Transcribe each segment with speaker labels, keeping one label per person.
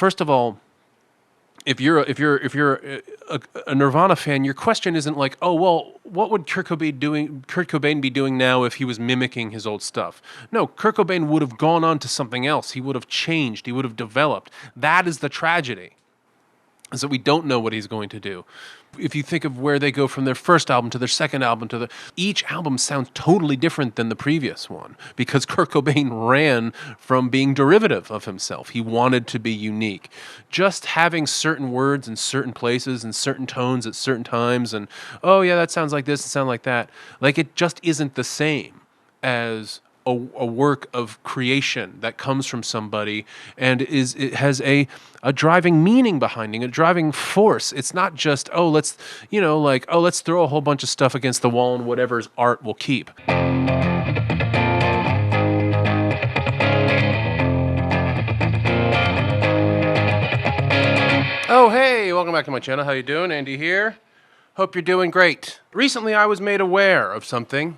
Speaker 1: first of all, if you're a Nirvana fan, your question isn't like, oh well, what would Kurt Cobain be doing now if he was mimicking his old stuff? No, Kurt Cobain would have gone on to something else. He would have changed. He would have developed. That is the tragedy, is that we don't know what he's going to do. If you think of where they go from their first album to their second album each album sounds totally different than the previous one because Kurt Cobain ran from being derivative of himself. He wanted to be unique. Just having certain words in certain places and certain tones at certain times and, oh yeah, that sounds like this and sound like that. Like it just isn't the same as a work of creation that comes from somebody and it has a driving meaning behind it, a driving force. It's not just, let's throw a whole bunch of stuff against the wall and whatever's art will keep. Oh, hey, welcome back to my channel. How you doing? Andy here. Hope you're doing great. Recently I was made aware of something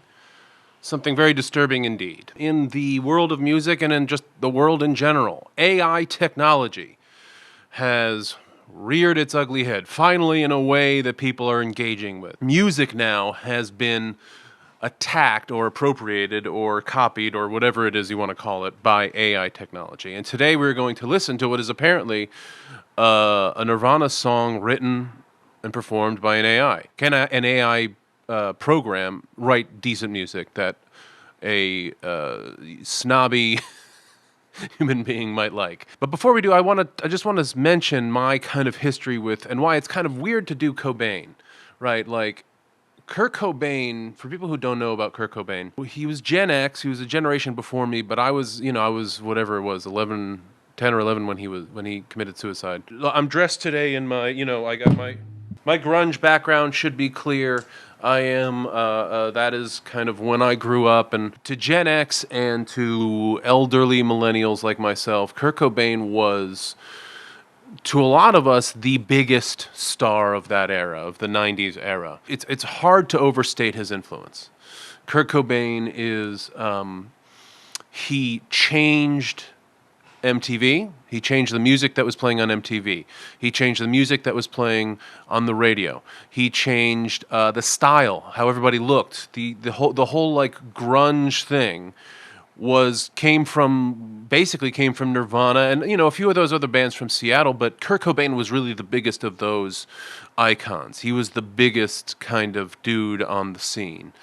Speaker 1: very disturbing indeed. In the world of music and in just the world in general, AI technology has reared its ugly head, finally in a way that people are engaging with. Music now has been attacked or appropriated or copied or whatever it is you want to call it by AI technology. And today we're going to listen to what is apparently a Nirvana song written and performed by an AI. Can an AI program write decent music that a snobby human being might like? But before we do, I just want to mention my kind of history with and why it's kind of weird to do Cobain, right? Like Kurt Cobain, for people who don't know about Kurt Cobain, he was Gen X, he was a generation before me, but I was whatever it was, 10 or 11 when he committed suicide. I'm dressed today in my, I got my grunge background should be clear. I am, that is kind of when I grew up, and to Gen X and to elderly millennials like myself, Kurt Cobain was, to a lot of us, the biggest star of that era, of the 90s era. It's hard to overstate his influence. Kurt Cobain is, he changed MTV. He changed the music that was playing on MTV. He changed the music that was playing on the radio. He changed the style, how everybody looked. The whole like grunge thing came from Nirvana and a few of those other bands from Seattle. But Kurt Cobain was really the biggest of those icons. He was the biggest kind of dude on the scene.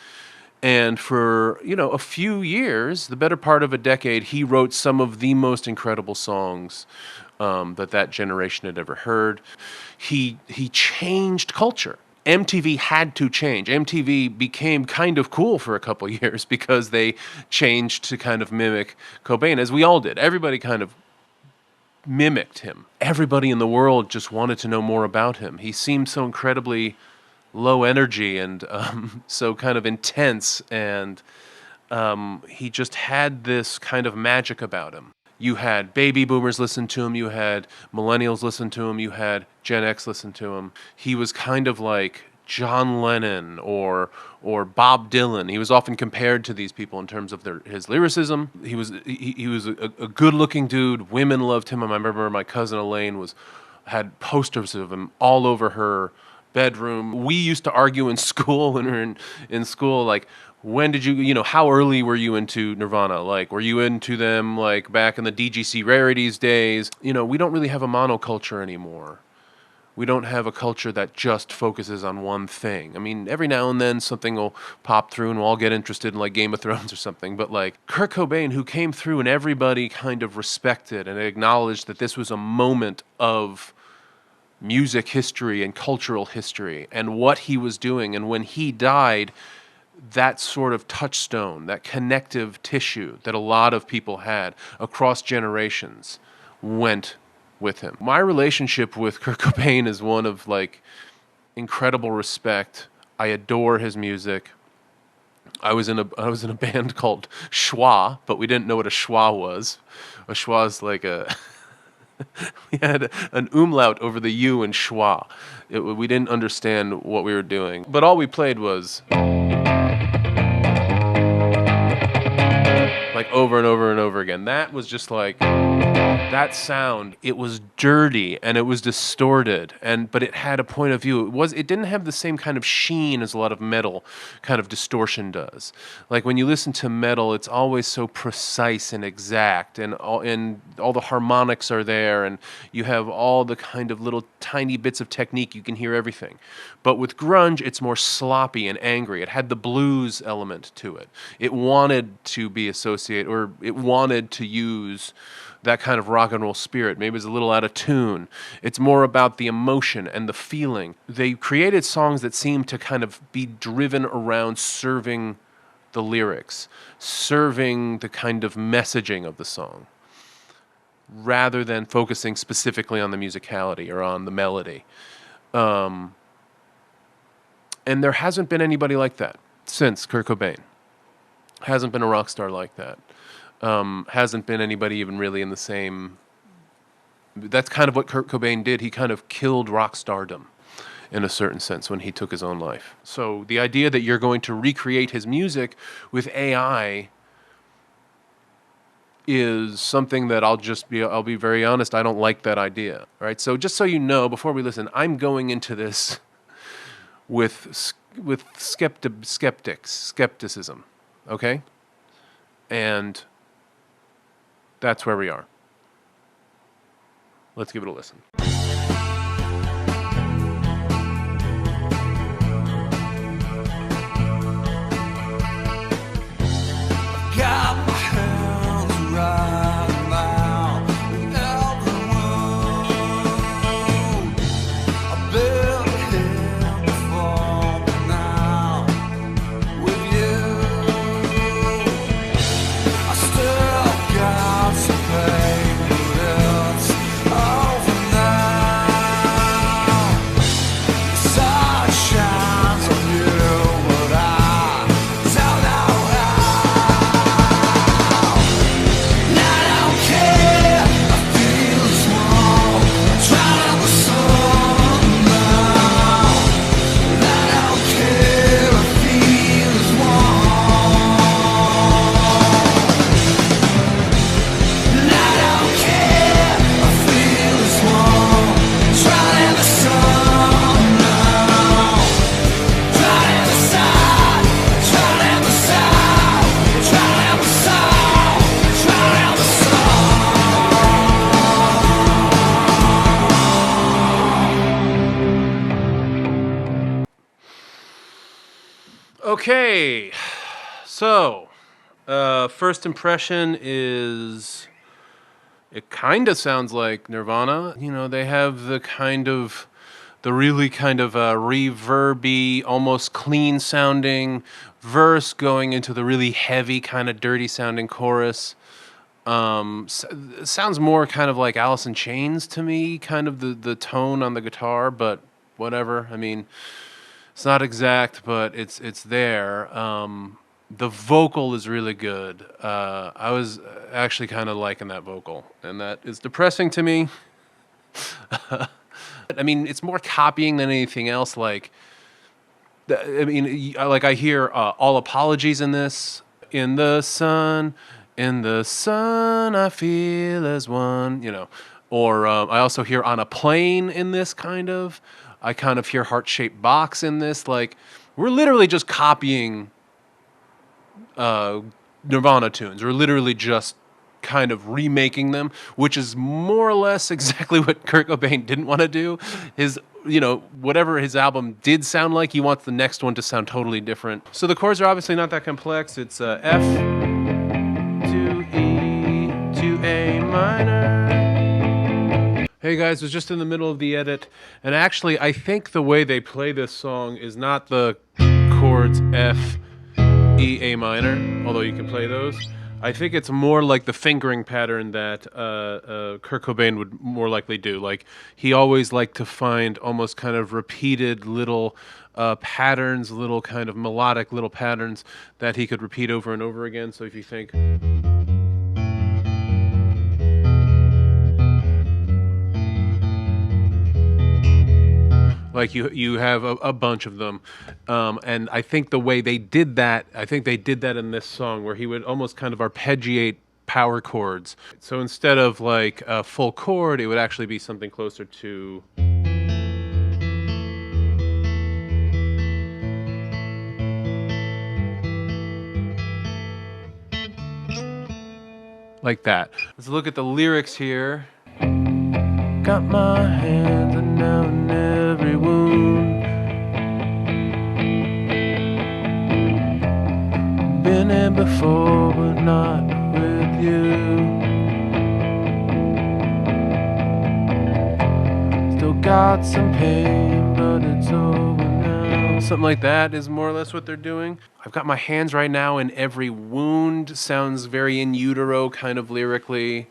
Speaker 1: And for, a few years, the better part of a decade, he wrote some of the most incredible songs that generation had ever heard. He changed culture. MTV had to change. MTV became kind of cool for a couple years because they changed to kind of mimic Cobain, as we all did. Everybody kind of mimicked him. Everybody in the world just wanted to know more about him. He seemed so incredibly low energy and so kind of intense, and he just had this kind of magic about him. You had baby boomers listen to him, you had millennials listen to him, you had Gen X listen to him. He was kind of like John Lennon or Bob Dylan. He was often compared to these people in terms of his lyricism. He was a good-looking dude. Women loved him. I remember my cousin Elaine had posters of him all over her bedroom. We used to argue in school when we were in school, like, when did you, how early were you into Nirvana? Like, were you into them, like, back in the DGC Rarities days? We don't really have a monoculture anymore. We don't have a culture that just focuses on one thing. I mean, every now and then something will pop through and we'll all get interested in, like, Game of Thrones or something. But, like, Kurt Cobain, who came through and everybody kind of respected and acknowledged that this was a moment of music history and cultural history and what he was doing. And when he died, that sort of touchstone, that connective tissue that a lot of people had across generations went with him. My relationship with Kurt Cobain is one of like incredible respect. I adore his music. I was in a band called Schwa, but we didn't know what a schwa was. A schwa is like we had an umlaut over the U in schwa. We didn't understand what we were doing, but all we played was like over and over and over again. that was just like, that sound, it was dirty and it was distorted, but it had a point of view. It didn't have the same kind of sheen as a lot of metal kind of distortion does. Like when you listen to metal, it's always so precise and exact, and all the harmonics are there, and you have all the kind of little tiny bits of technique. You can hear everything. But with grunge, it's more sloppy and angry. It had the blues element to it. It wanted to be associated, or it wanted to use that kind of rock and roll spirit. Maybe it's a little out of tune. It's more about the emotion and the feeling. They created songs that seemed to kind of be driven around serving the lyrics, serving the kind of messaging of the song, rather than focusing specifically on the musicality or on the melody. And there hasn't been anybody like that since Kurt Cobain. Hasn't been a rock star like that. Hasn't been anybody even really in the same... That's kind of what Kurt Cobain did. He kind of killed rock stardom in a certain sense when he took his own life. So the idea that you're going to recreate his music with AI is something that I'll be very honest, I don't like that idea. All right? So just so you know, before we listen, I'm going into this with skepticism, okay? And that's where we are. Let's give it a listen.
Speaker 2: Got my hands right now in every room. I've been here before, but now with you, I still got some pain, but it's over now. The sun shines on you, but I don't know how. And I don't care, I feel small, trying to be strong now. And I don't care, I feel small. And I don't care, I feel small, trying to be strong now. Trying to decide, trying to decide, trying to decide, trying to
Speaker 1: Okay, so first impression is it kind of sounds like Nirvana. You know, they have the really kind of reverby, almost clean sounding verse going into the really heavy, kind of dirty sounding chorus. Sounds more kind of like Alice in Chains to me, kind of the tone on the guitar, but whatever. I mean, it's not exact, but it's there. The vocal is really good. I was actually kind of liking that vocal, and that is depressing to me. I mean, it's more copying than anything else. Like, I hear all apologies in this. In the sun, I feel as one. You know, or I also hear on a plane in this kind of. I kind of hear heart-shaped box in this. Like, we're literally just copying Nirvana tunes. We're literally just kind of remaking them, which is more or less exactly what Kurt Cobain didn't want to do. Whatever his album did sound like, he wants the next one to sound totally different. So the chords are obviously not that complex. It's F to E to A minor. Hey guys, was just in the middle of the edit, and actually I think the way they play this song is not the chords F, E, A minor, although you can play those. I think it's more like the fingering pattern that Kurt Cobain would more likely do. Like, he always liked to find almost kind of repeated little patterns, little kind of melodic little patterns that he could repeat over and over again. So if you think... Like you have a bunch of them, and I think the way they did that, I think they did that in this song, where he would almost kind of arpeggiate power chords. So instead of like a full chord, it would actually be something closer to... like that. Let's look at the lyrics here. Got my hands and now in every wound. Been here before, but not with you. Still got some pain, but it's over now. Something like that is more or less what they're doing. I've got my hands right now in every wound. Sounds very in utero kind of lyrically.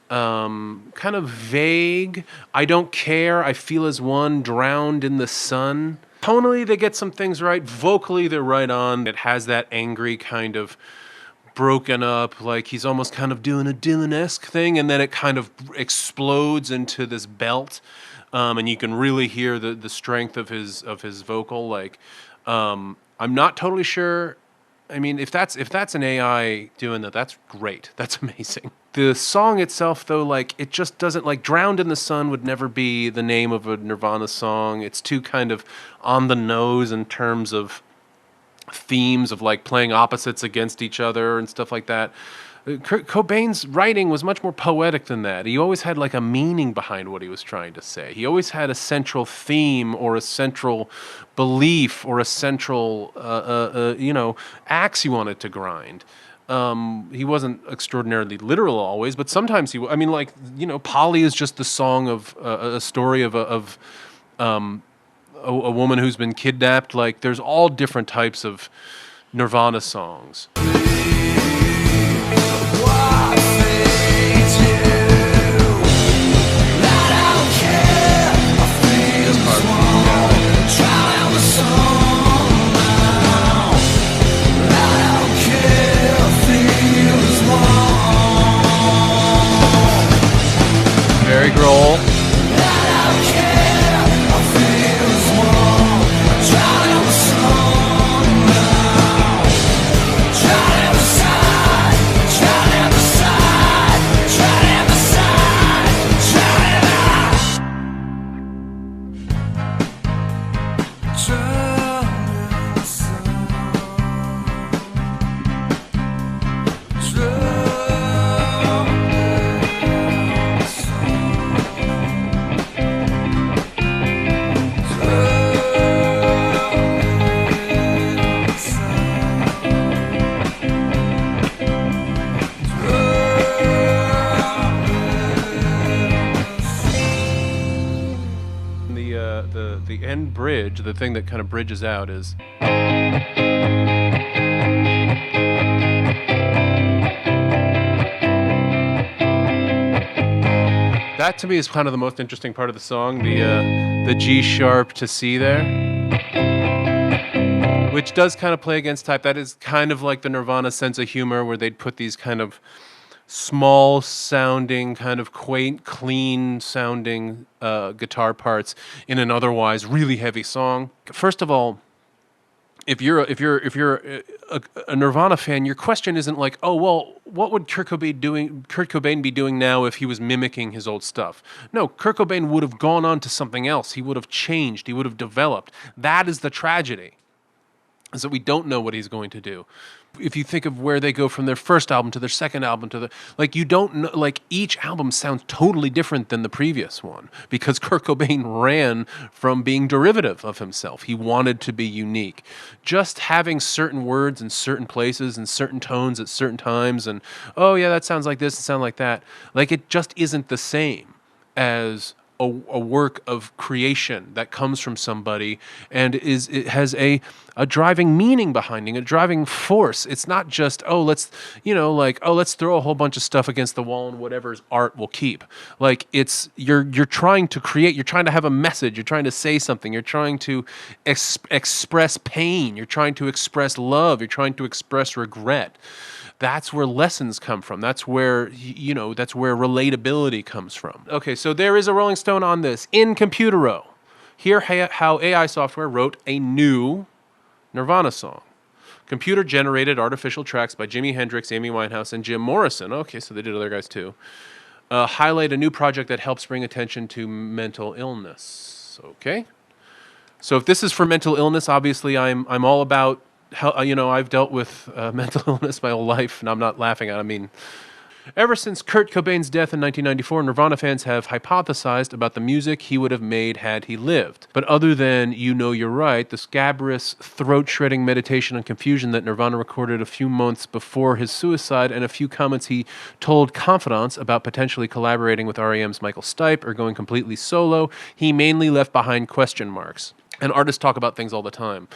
Speaker 1: Kind of vague. I don't care. I feel as one drowned in the sun. Tonally, they get some things right. Vocally, they're right on. It has that angry kind of broken up, like he's almost kind of doing a Dylan-esque thing, and then it kind of explodes into this belt, and you can really hear the strength of his vocal. Like, I'm not totally sure. I mean, if that's an AI doing that, that's great. That's amazing. The song itself, though, like, it just doesn't, like, Drowned in the Sun would never be the name of a Nirvana song. It's too kind of on the nose in terms of themes of, like, playing opposites against each other and stuff like that. Kurt Cobain's writing was much more poetic than that. He always had like a meaning behind what he was trying to say. He always had a central theme or a central belief or a central, axe he wanted to grind. He wasn't extraordinarily literal always, but sometimes he. I mean, like, Polly is just the song of a story of a woman who's been kidnapped. Like, there's all different types of Nirvana songs. Very growl. The end bridge, the thing that kind of bridges out, is that, to me, is kind of the most interesting part of the song, the G sharp to C there, which does kind of play against type. That is kind of like the Nirvana sense of humor, where they'd put these kind of small sounding, kind of quaint, clean sounding guitar parts in an otherwise really heavy song. First of all, if you're a Nirvana fan, your question isn't like, oh well, what would Kurt Cobain be doing now if he was mimicking his old stuff? No, Kurt Cobain would have gone on to something else. He would have changed. He would have developed. That is the tragedy, is that we don't know what he's going to do. If you think of where they go from their first album to their second album to you don't know, like, each album sounds totally different than the previous one, because Kurt Cobain ran from being derivative of himself. He wanted to be unique. Just having certain words in certain places and certain tones at certain times, and, oh yeah, that sounds like this and sound like that. Like, it just isn't the same as a work of creation that comes from somebody, and it has a driving meaning behind it, a driving force. It's not just, let's throw a whole bunch of stuff against the wall and whatever's art will keep. Like, it's you're trying to create, you're trying to have a message, you're trying to say something, you're trying to express pain, you're trying to express love, you're trying to express regret. That's where lessons come from. That's where, that's where relatability comes from. Okay, so there is a Rolling Stone on this. In Computero, hear how AI software wrote a new Nirvana song computer-generated artificial tracks by Jimi Hendrix, Amy Winehouse, and Jim Morrison. Okay, so they did other guys too. Highlight a new project that helps bring attention to mental illness. Okay. So if this is for mental illness, obviously I'm all about how, I've dealt with mental illness my whole life, and I'm not laughing at it. I mean, ever since Kurt Cobain's death in 1994, Nirvana fans have hypothesized about the music he would have made had he lived. But other than You Know You're Right, the scabrous, throat-shredding meditation and confusion that Nirvana recorded a few months before his suicide, and a few comments he told confidants about potentially collaborating with R.E.M's Michael Stipe or going completely solo, he mainly left behind question marks. And artists talk about things all the time.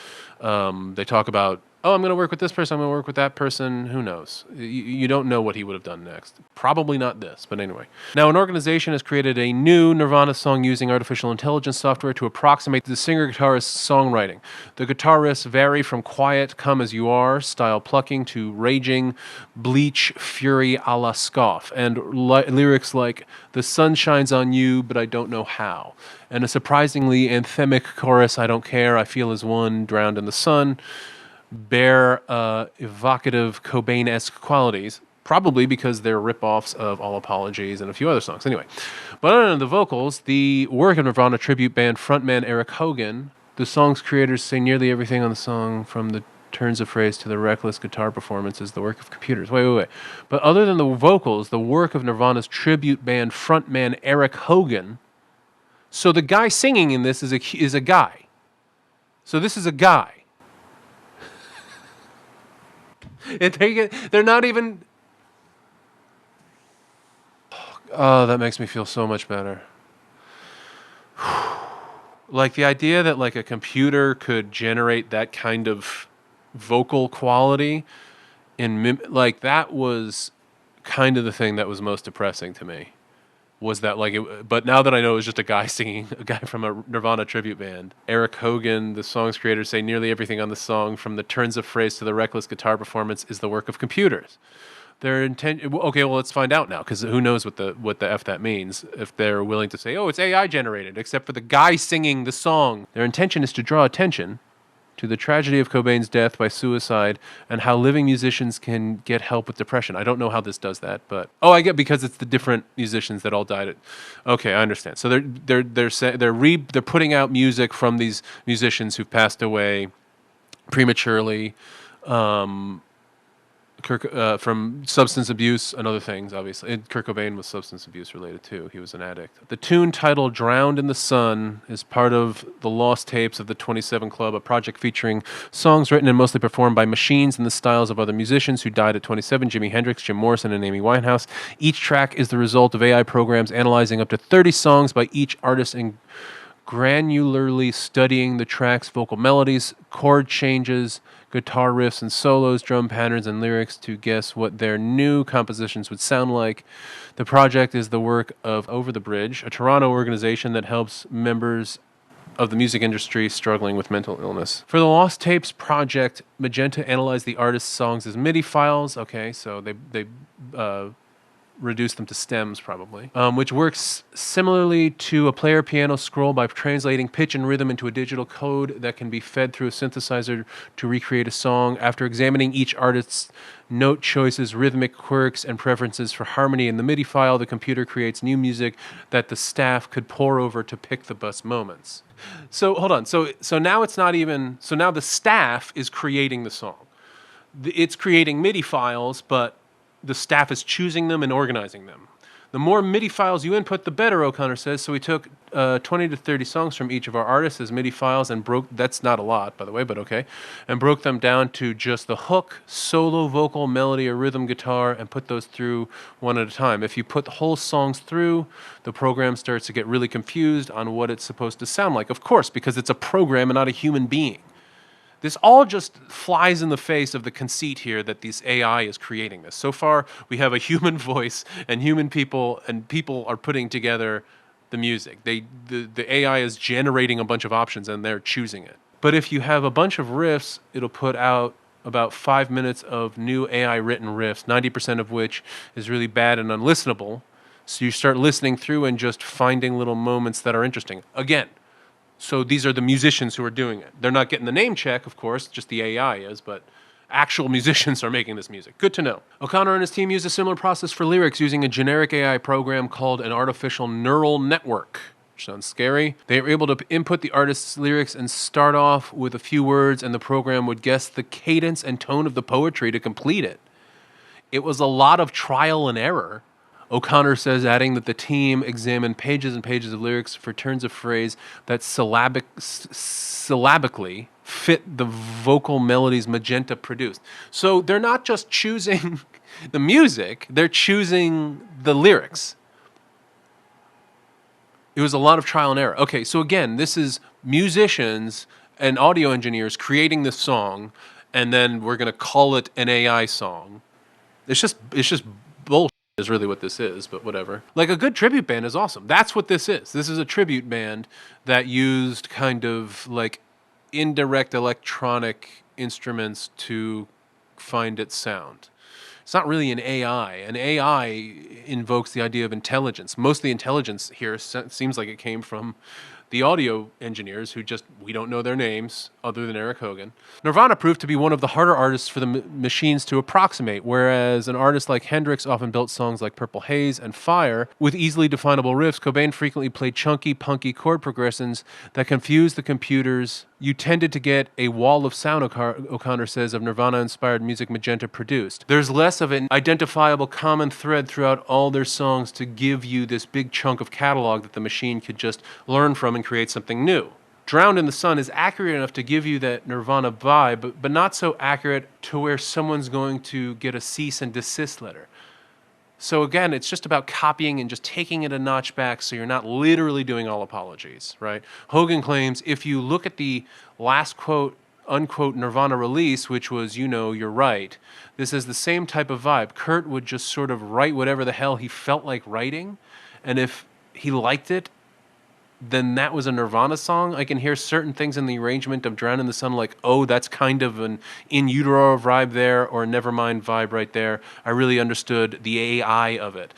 Speaker 1: They talk about, oh, I'm going to work with this person, I'm going to work with that person. Who knows? You don't know what he would have done next. Probably not this, but anyway. Now, an organization has created a new Nirvana song using artificial intelligence software to approximate the singer-guitarist's songwriting. The guitarists vary from quiet, come as you are, style plucking, to raging, bleach, fury a la scoff, and lyrics like, the sun shines on you, but I don't know how. And a surprisingly anthemic chorus, I don't care, I feel as one, drowned in the sun, bear evocative Cobain-esque qualities, probably because they're rip-offs of All Apologies and a few other songs. Anyway, but other than the vocals, the work of Nirvana tribute band frontman Eric Hogan, the song's creators say nearly everything on the song, from the turns of phrase to the reckless guitar performance, is the work of computers. Wait. But other than the vocals, the work of Nirvana's tribute band frontman Eric Hogan, so the guy singing in this is a guy. So this is a guy. They're not even... Oh, that makes me feel so much better. Like the idea that like a computer could generate that kind of vocal quality like that was kind of the thing that was most depressing to me. Was that like it, but now that I know it was just a guy singing, a guy from a Nirvana tribute band. Eric Hogan, the song's creators, say nearly everything on the song, from the turns of phrase to the reckless guitar performance, is the work of computers. Their intent. Okay, well, let's find out now, because who knows what the F that means, if they're willing to say, oh, it's AI generated, except for the guy singing the song. Their intention is to draw attention to the tragedy of Cobain's death by suicide and how living musicians can get help with depression. I don't know how this does that, but I get, because it's the different musicians that all died. Okay, I understand. So they're putting out music from these musicians who've passed away prematurely, from substance abuse and other things, obviously. And Kurt Cobain was substance abuse related too. He was an addict. The tune titled Drowned in the Sun is part of the Lost Tapes of the 27 Club, a project featuring songs written and mostly performed by machines in the styles of other musicians who died at 27, Jimi Hendrix, Jim Morrison, and Amy Winehouse. Each track is the result of AI programs analyzing up to 30 songs by each artist and granularly studying the track's vocal melodies, chord changes, guitar riffs and solos, drum patterns, and lyrics to guess what their new compositions would sound like. The project is the work of Over the Bridge, a Toronto organization that helps members of the music industry struggling with mental illness. For the Lost Tapes project, Magenta analyzed the artist's songs as MIDI files. Okay, so they reduce them to stems, probably, which works similarly to a player piano scroll by translating pitch and rhythm into a digital code that can be fed through a synthesizer to recreate a song. After examining each artist's note choices, rhythmic quirks, and preferences for harmony in the MIDI file, the computer creates new music that the staff could pore over to pick the best moments. So hold on. So now it's not even... So now the staff is creating the song. It's creating MIDI files, but the staff is choosing them and organizing them. The more MIDI files you input, the better, O'Connor says. So we took 20 to 30 songs from each of our artists as MIDI files and broke... That's not a lot, by the way, but okay. And broke them down to just the hook, solo, vocal, melody, or rhythm guitar, and put those through one at a time. If you put the whole songs through, the program starts to get really confused on what it's supposed to sound like. Of course, because it's a program and not a human being. This all just flies in the face of the conceit here that this AI is creating this. So far, we have a human voice and human people, and people are putting together the music. The AI is generating a bunch of options, and they're choosing it. But if you have a bunch of riffs, it'll put out about 5 minutes of new AI-written riffs, 90% of which is really bad and unlistenable. So you start listening through and just finding little moments that are interesting. Again, so these are the musicians who are doing it. They're not getting the name check, of course, just the AI is, but actual musicians are making this music. Good to know. O'Connor and his team used a similar process for lyrics using a generic AI program called an artificial neural network. Sounds scary. They were able to input the artist's lyrics and start off with a few words, and the program would guess the cadence and tone of the poetry to complete it. It was a lot of trial and error. O'Connor says, adding that the team examined pages and pages of lyrics for turns of phrase that syllabically fit the vocal melodies Magenta produced. So they're not just choosing the music, they're choosing the lyrics. It was a lot of trial and error. Okay, so again, this is musicians and audio engineers creating this song, and then we're going to call it an AI song. It's just bullshit is really what this is, but whatever. Like, a good tribute band is awesome. That's what this is. This is a tribute band that used kind of like indirect electronic instruments to find its sound. It's not really an AI. An AI invokes the idea of intelligence. Most of the intelligence here seems like it came from the audio engineers who we don't know their names other than Eric Hogan. Nirvana proved to be one of the harder artists for the machines to approximate, whereas an artist like Hendrix often built songs like Purple Haze and Fire with easily definable riffs. Cobain frequently played chunky, punky chord progressions that confused the computers. You tended to get a wall of sound, O'Connor says, of Nirvana-inspired music Magenta produced. There's less of an identifiable common thread throughout all their songs to give you this big chunk of catalog that the machine could just learn from and create something new. Drowned in the Sun is accurate enough to give you that Nirvana vibe, but not so accurate to where someone's going to get a cease and desist letter. So again, it's just about copying and just taking it a notch back so you're not literally doing all apologies, right? Hogan claims if you look at the last quote, unquote Nirvana release, which was, you're right, this is the same type of vibe. Kurt would just sort of write whatever the hell he felt like writing, and if he liked it, then that was a Nirvana song. I can hear certain things in the arrangement of Drown in the Sun, like, oh, that's kind of an In Utero vibe there, or Nevermind vibe right there. I really understood the AI of it.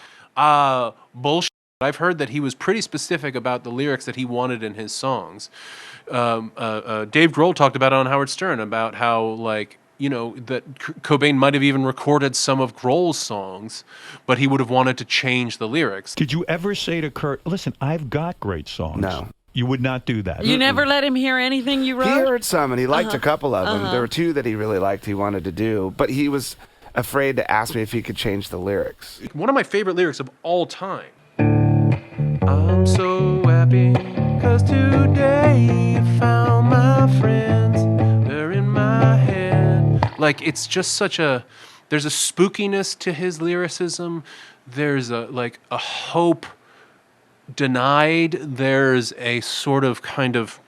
Speaker 1: Bullshit. I've heard that he was pretty specific about the lyrics that he wanted in his songs. Dave Grohl talked about it on Howard Stern, about how, that Cobain might have even recorded some of Grohl's songs, but he would have wanted to change the lyrics.
Speaker 3: Did you ever say to Kurt, listen, I've got great songs?
Speaker 4: No.
Speaker 3: You would not do that?
Speaker 5: You never let him hear anything you wrote?
Speaker 4: He heard some, and he liked a couple of them. There were two that he really liked he wanted to do, but he was afraid to ask me if he could change the lyrics.
Speaker 1: One of my favorite lyrics of all time. I'm so happy, 'cause today I found my friends. They're in my head. Like, it's just there's a spookiness to his lyricism. There's a hope denied. There's a sort of kind of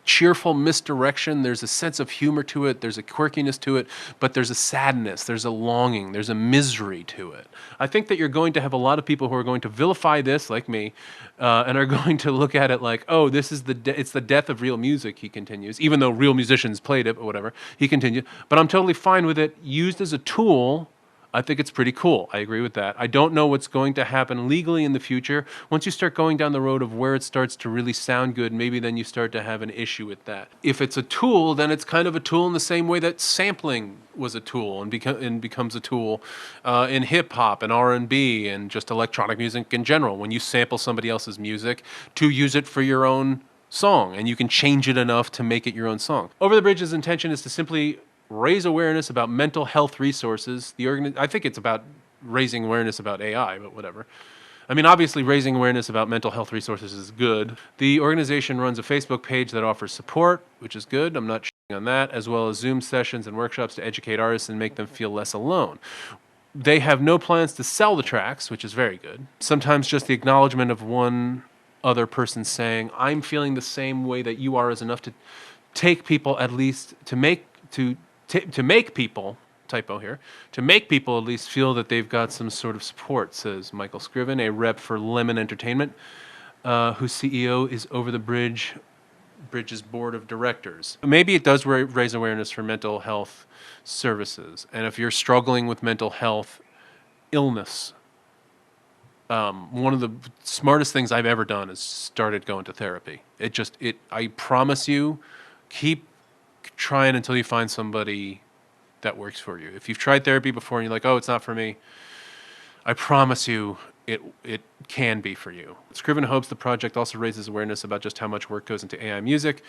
Speaker 1: cheerful misdirection. There's a sense of humor to it. There's a quirkiness to it, but there's a sadness. There's a longing. There's a misery to it. I think that you're going to have a lot of people who are going to vilify this, like me, and are going to look at it like, oh, this is it's the death of real music, he continues, even though real musicians played it, or whatever, he continued. But I'm totally fine with it used as a tool. I think it's pretty cool. I agree with that. I don't know what's going to happen legally in the future. Once you start going down the road of where it starts to really sound good, maybe then you start to have an issue with that. If it's a tool, then it's kind of a tool in the same way that sampling was a tool and becomes a tool in hip-hop and R&B and just electronic music in general. When you sample somebody else's music to use it for your own song, and you can change it enough to make it your own song. Over the Bridge's intention is to simply raise awareness about mental health resources. I think it's about raising awareness about AI, but whatever. I mean, obviously, raising awareness about mental health resources is good. The organization runs a Facebook page that offers support, which is good. I'm not shitting on that, as well as Zoom sessions and workshops to educate artists and make them feel less alone. They have no plans to sell the tracks, which is very good. Sometimes just the acknowledgement of one other person saying, I'm feeling the same way that you are is enough to take people at least to make people, typo here, to make people at least feel that they've got some sort of support, says Michael Scriven, a rep for Lemon Entertainment, whose CEO is Over the Bridge's board of directors. Maybe it does raise awareness for mental health services. And if you're struggling with mental health illness, one of the smartest things I've ever done is started going to therapy. I promise you, keep keep trying until you find somebody that works for you. If you've tried therapy before and you're like, oh, it's not for me, I promise you it can be for you. Scriven hopes the project also raises awareness about just how much work goes into AI music.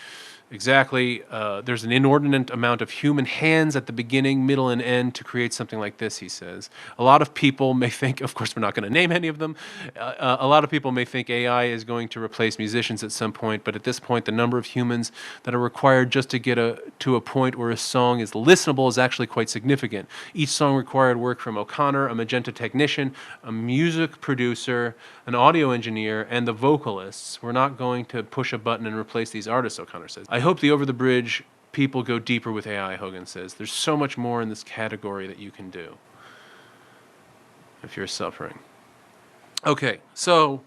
Speaker 1: Exactly. There's an inordinate amount of human hands at the beginning, middle, and end to create something like this, he says. A lot of people may think, of course, we're not going to name any of them. A lot of people may think AI is going to replace musicians at some point, but at this point, the number of humans that are required just to get to a point where a song is listenable is actually quite significant. Each song required work from O'Connor, a Magenta technician, a music producer, an audio engineer, and the vocalists. We're not going to push a button and replace these artists, O'Connor says. I hope the Over the Bridge people go deeper with AI, Hogan says. There's so much more in this category that you can do if you're suffering. Okay, so,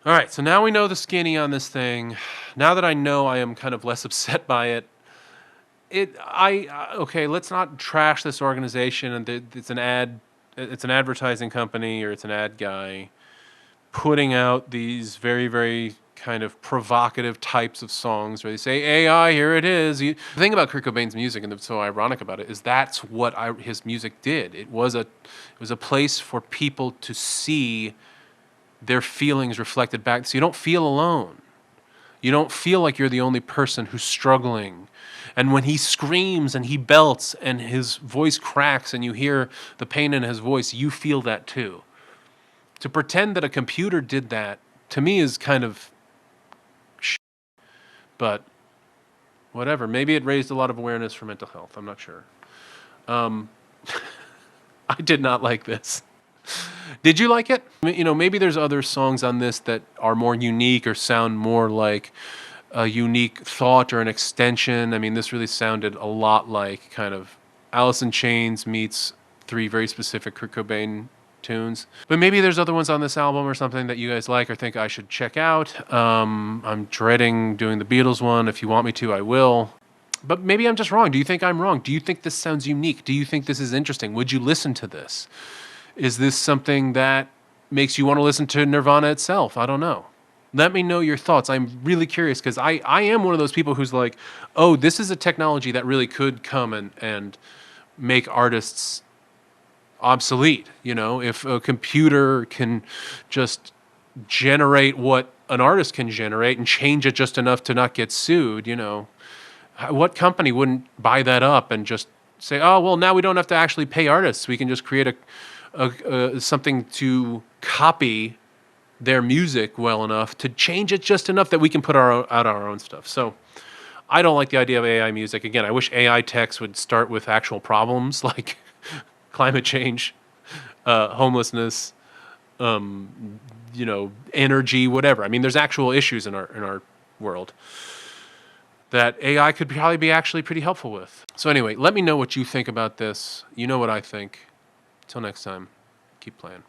Speaker 1: all right, so now we know the skinny on this thing. Now that I know I am kind of less upset by it, okay, let's not trash this organization and it's an advertising company or it's an ad guy putting out these very, very kind of provocative types of songs where they say, AI, here it is. The thing about Kurt Cobain's music, and that's so ironic about it, is that's what his music did. It was a place for people to see their feelings reflected back. So you don't feel alone. You don't feel like you're the only person who's struggling. And when he screams and he belts and his voice cracks and you hear the pain in his voice, you feel that too. To pretend that a computer did that, to me, is kind of but whatever. Maybe it raised a lot of awareness for mental health. I'm not sure. I did not like this. Did you like it? You know, maybe there's other songs on this that are more unique or sound more like a unique thought or an extension. I mean, this really sounded a lot like kind of Alice in Chains meets 3 very specific Kurt Cobain tunes. But maybe there's other ones on this album or something that you guys like or think I should check out. I'm dreading doing the Beatles one. If you want me to, I will. But maybe I'm just wrong. Do you think I'm wrong? Do you think this sounds unique? Do you think this is interesting? Would you listen to this? Is this something that makes you want to listen to Nirvana itself? I don't know. Let me know your thoughts. I'm really curious because I am one of those people who's like, oh, this is a technology that really could come and make artists obsolete. You know, if a computer can just generate what an artist can generate and change it just enough to not get sued, you know, what company wouldn't buy that up and just say, oh, well, now we don't have to actually pay artists. We can just create something to copy their music well enough to change it just enough that we can put out our own stuff. So I don't like the idea of AI music. Again, I wish AI techs would start with actual problems like climate change, homelessness, you know, energy, whatever. I mean, there's actual issues in our world that AI could probably be actually pretty helpful with. So anyway, let me know what you think about this. You know what I think. Till next time, keep playing.